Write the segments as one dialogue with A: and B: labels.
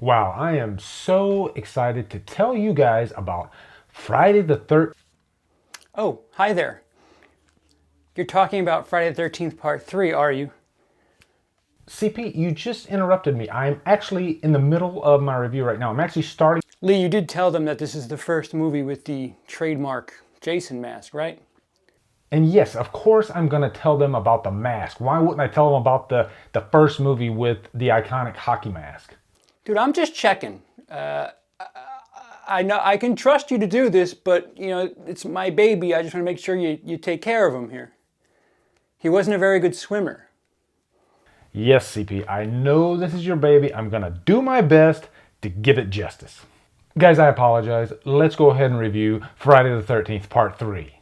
A: Wow, I am so excited to tell you guys about Friday the 13th.
B: Oh, hi there. You're talking about Friday the 13th Part 3, are you?
A: CP, you just interrupted me. I'm actually in the middle of my review right now. I'm actually starting.
B: Lee, you did tell them that this is the first movie with the trademark Jason mask, right?
A: And yes, of course, I'm going to tell them about the mask. Why wouldn't I tell them about the first movie with the iconic hockey mask?
B: Dude, I'm just checking. I know I can trust you to do this, but it's my baby. I just want to make sure you take care of him here. He wasn't a very good swimmer.
A: Yes, CP, I know this is your baby. I'm going to do my best to give it justice. Guys, I apologize. Let's go ahead and review Friday the 13th Part 3.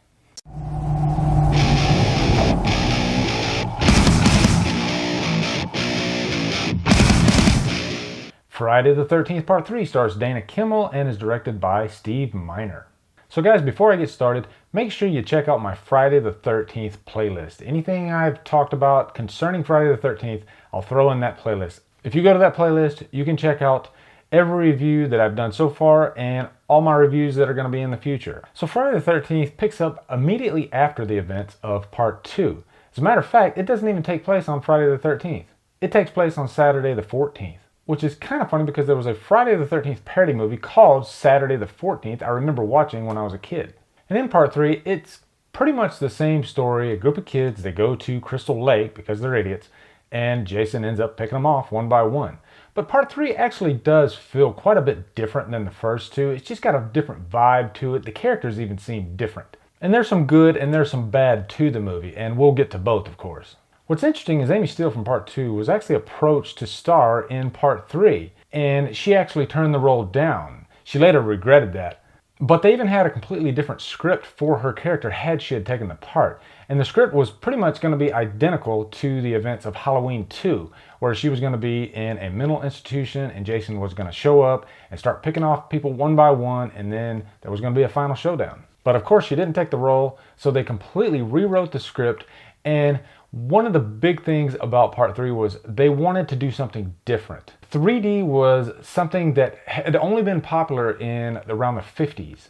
A: Friday the 13th Part 3 stars Dana Kimmel and is directed by Steve Miner. So guys, before I get started, make sure you check out my Friday the 13th playlist. Anything I've talked about concerning Friday the 13th, I'll throw in that playlist. If you go to that playlist, you can check out every review that I've done so far and all my reviews that are going to be in the future. So Friday the 13th picks up immediately after the events of Part 2. As a matter of fact, it doesn't even take place on Friday the 13th. It takes place on Saturday the 14th. Which is kind of funny because there was a Friday the 13th parody movie called Saturday the 14th I remember watching when I was a kid. And in Part 3, it's pretty much the same story. A group of kids, they go to Crystal Lake because they're idiots, and Jason ends up picking them off one by one. But Part 3 actually does feel quite a bit different than the first two. It's just got a different vibe to it. The characters even seem different. And there's some good and there's some bad to the movie, and we'll get to both, of course. What's interesting is Amy Steele from Part 2 was actually approached to star in Part 3, and she actually turned the role down. She later regretted that. But they even had a completely different script for her character had she had taken the part. And the script was pretty much going to be identical to the events of Halloween 2, where she was going to be in a mental institution and Jason was going to show up and start picking off people one by one, and then there was going to be a final showdown. But of course she didn't take the role, so they completely rewrote the script. And one of the big things about Part 3 was they wanted to do something different. 3D was something that had only been popular in around the 50s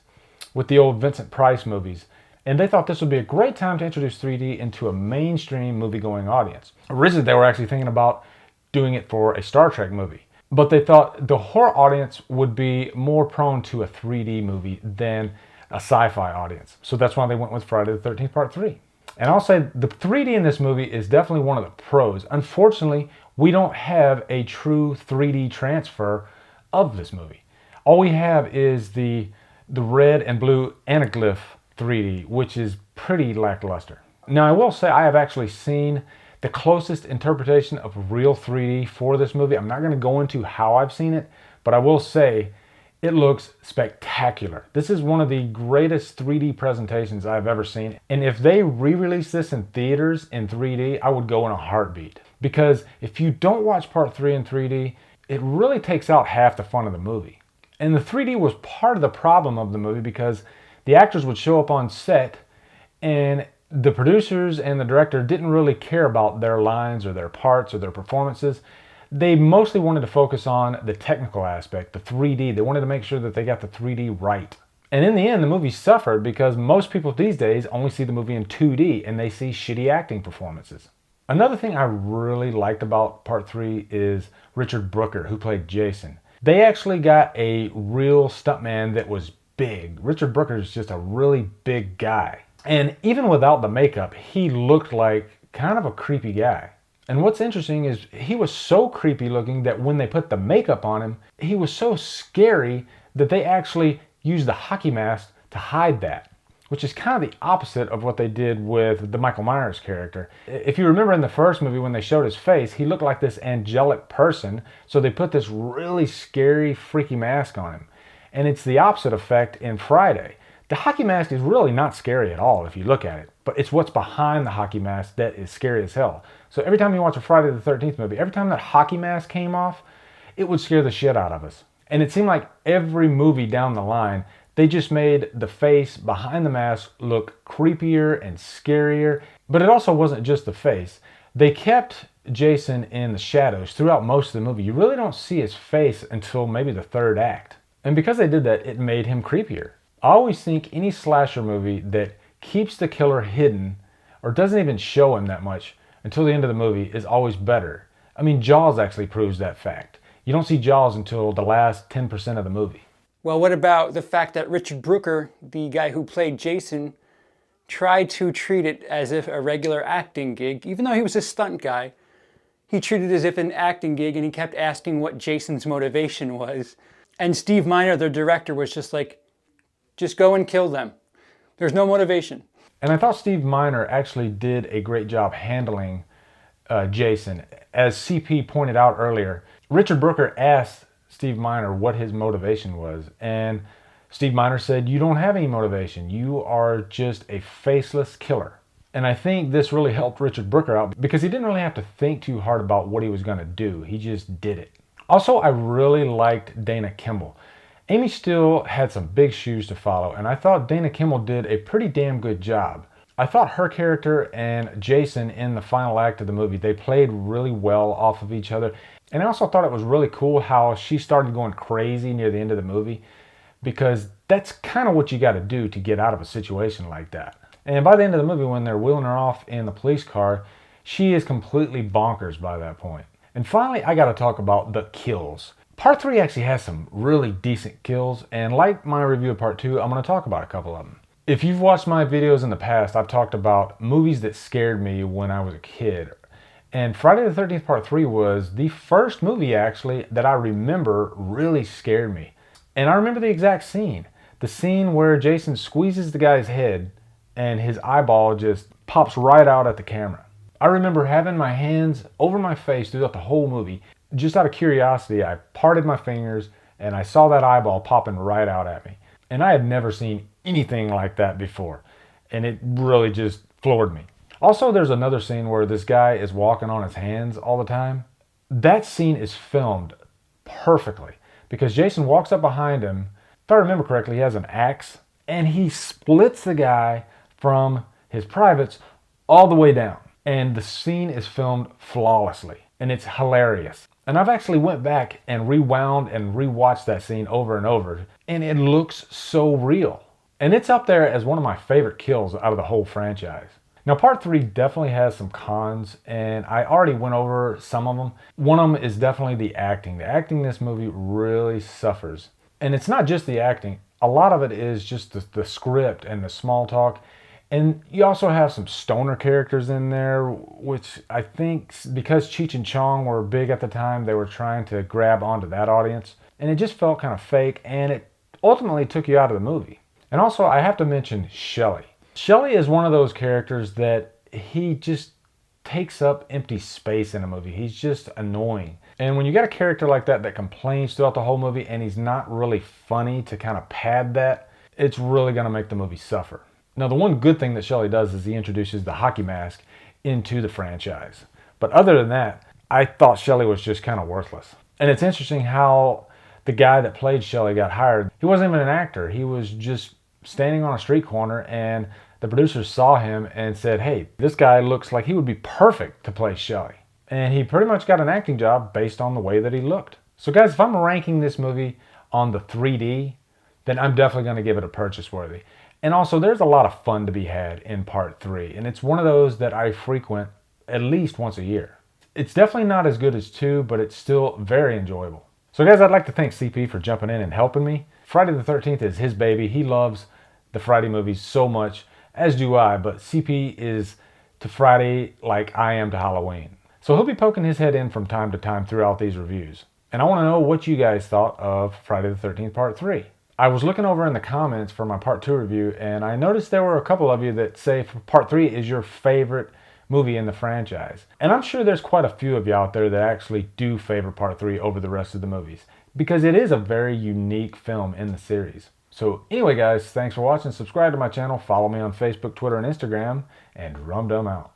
A: with the old Vincent Price movies. And they thought this would be a great time to introduce 3D into a mainstream movie-going audience. Originally, they were actually thinking about doing it for a Star Trek movie. But they thought the horror audience would be more prone to a 3D movie than a sci-fi audience. So that's why they went with Friday the 13th Part 3. And I'll say the 3D in this movie is definitely one of the pros. Unfortunately, we don't have a true 3D transfer of this movie. All we have is the red and blue anaglyph 3D, which is pretty lackluster. Now, I will say I have actually seen the closest interpretation of real 3D for this movie. I'm not going to go into how I've seen it, but I will say it looks spectacular. This is one of the greatest 3D presentations I've ever seen. And if they re-release this in theaters in 3D, I would go in a heartbeat. Because if you don't watch Part 3 in 3D, it really takes out half the fun of the movie. And the 3D was part of the problem of the movie because the actors would show up on set and the producers and the director didn't really care about their lines or their parts or their performances. They mostly wanted to focus on the technical aspect, the 3D. They wanted to make sure that they got the 3D right. And in the end, the movie suffered because most people these days only see the movie in 2D and they see shitty acting performances. Another thing I really liked about Part 3 is Richard Brooker, who played Jason. They actually got a real stuntman that was big. Richard Brooker is just a really big guy. And even without the makeup, he looked like kind of a creepy guy. And what's interesting is he was so creepy looking that when they put the makeup on him, he was so scary that they actually used the hockey mask to hide that, which is kind of the opposite of what they did with the Michael Myers character. If you remember in the first movie when they showed his face, he looked like this angelic person, so they put this really scary, freaky mask on him. And it's the opposite effect in Friday. The hockey mask is really not scary at all if you look at it, but it's what's behind the hockey mask that is scary as hell. So every time you watch a Friday the 13th movie, every time that hockey mask came off, it would scare the shit out of us. And it seemed like every movie down the line, they just made the face behind the mask look creepier and scarier. But it also wasn't just the face. They kept Jason in the shadows throughout most of the movie. You really don't see his face until maybe the third act. And because they did that, it made him creepier. I always think any slasher movie that keeps the killer hidden or doesn't even show him that much until the end of the movie is always better. I mean, Jaws actually proves that fact. You don't see Jaws until the last 10% of the movie.
B: Well, what about the fact that Richard Brooker, the guy who played Jason, tried to treat it as if a regular acting gig, even though he was a stunt guy. He treated it as if an acting gig, and he kept asking what Jason's motivation was. And Steve Miner, the director, was just like, just go and kill them. There's no motivation.
A: And I thought Steve Miner actually did a great job handling Jason. As CP pointed out earlier, Richard Brooker asked Steve Miner what his motivation was. And Steve Miner said, you don't have any motivation. You are just a faceless killer. And I think this really helped Richard Brooker out because he didn't really have to think too hard about what he was going to do. He just did it. Also, I really liked Dana Kimmel. Amy Steele had some big shoes to follow, and I thought Dana Kimmel did a pretty damn good job. I thought her character and Jason in the final act of the movie, they played really well off of each other. And I also thought it was really cool how she started going crazy near the end of the movie, because that's kind of what you got to do to get out of a situation like that. And by the end of the movie, when they're wheeling her off in the police car, she is completely bonkers by that point. And finally, I got to talk about the kills. Part 3 actually has some really decent kills, and like my review of Part 2, I'm going to talk about a couple of them. If you've watched my videos in the past, I've talked about movies that scared me when I was a kid. And Friday the 13th Part 3 was the first movie actually that I remember really scared me. And I remember the exact scene. The scene where Jason squeezes the guy's head and his eyeball just pops right out at the camera. I remember having my hands over my face throughout the whole movie. Just out of curiosity, I parted my fingers and I saw that eyeball popping right out at me. And I had never seen anything like that before. And it really just floored me. Also, there's another scene where this guy is walking on his hands all the time. That scene is filmed perfectly because Jason walks up behind him. If I remember correctly, he has an axe and he splits the guy from his privates all the way down. And the scene is filmed flawlessly and it's hilarious. And I've actually went back and rewound and rewatched that scene over and over, and it looks so real. And it's up there as one of my favorite kills out of the whole franchise. Now, Part 3 definitely has some cons, and I already went over some of them. One of them is definitely the acting. The acting in this movie really suffers. And it's not just the acting. A lot of it is just the script and the small talk. And you also have some stoner characters in there, which I think because Cheech and Chong were big at the time, they were trying to grab onto that audience. And it just felt kind of fake, and it ultimately took you out of the movie. And also, I have to mention Shelley. Shelley is one of those characters that he just takes up empty space in a movie. He's just annoying. And when you got a character like that that complains throughout the whole movie and he's not really funny to kind of pad that, it's really going to make the movie suffer. Now, the one good thing that Shelley does is he introduces the hockey mask into the franchise. But other than that, I thought Shelley was just kind of worthless. And it's interesting how the guy that played Shelley got hired. He wasn't even an actor. He was just standing on a street corner, and the producers saw him and said, hey, this guy looks like he would be perfect to play Shelley. And he pretty much got an acting job based on the way that he looked. So guys, if I'm ranking this movie on the 3D, then I'm definitely going to give it a purchase worthy. And also, there's a lot of fun to be had in Part 3, and it's one of those that I frequent at least once a year. It's definitely not as good as 2, but it's still very enjoyable. So guys, I'd like to thank CP for jumping in and helping me. Friday the 13th is his baby. He loves the Friday movies so much, as do I, but CP is to Friday like I am to Halloween. So he'll be poking his head in from time to time throughout these reviews. And I want to know what you guys thought of Friday the 13th Part 3. I was looking over in the comments for my Part 2 review, and I noticed there were a couple of you that say Part 3 is your favorite movie in the franchise. And I'm sure there's quite a few of you out there that actually do favor Part 3 over the rest of the movies, because it is a very unique film in the series. So anyway guys, thanks for watching. Subscribe to my channel, follow me on Facebook, Twitter, and Instagram, and Humdrum out.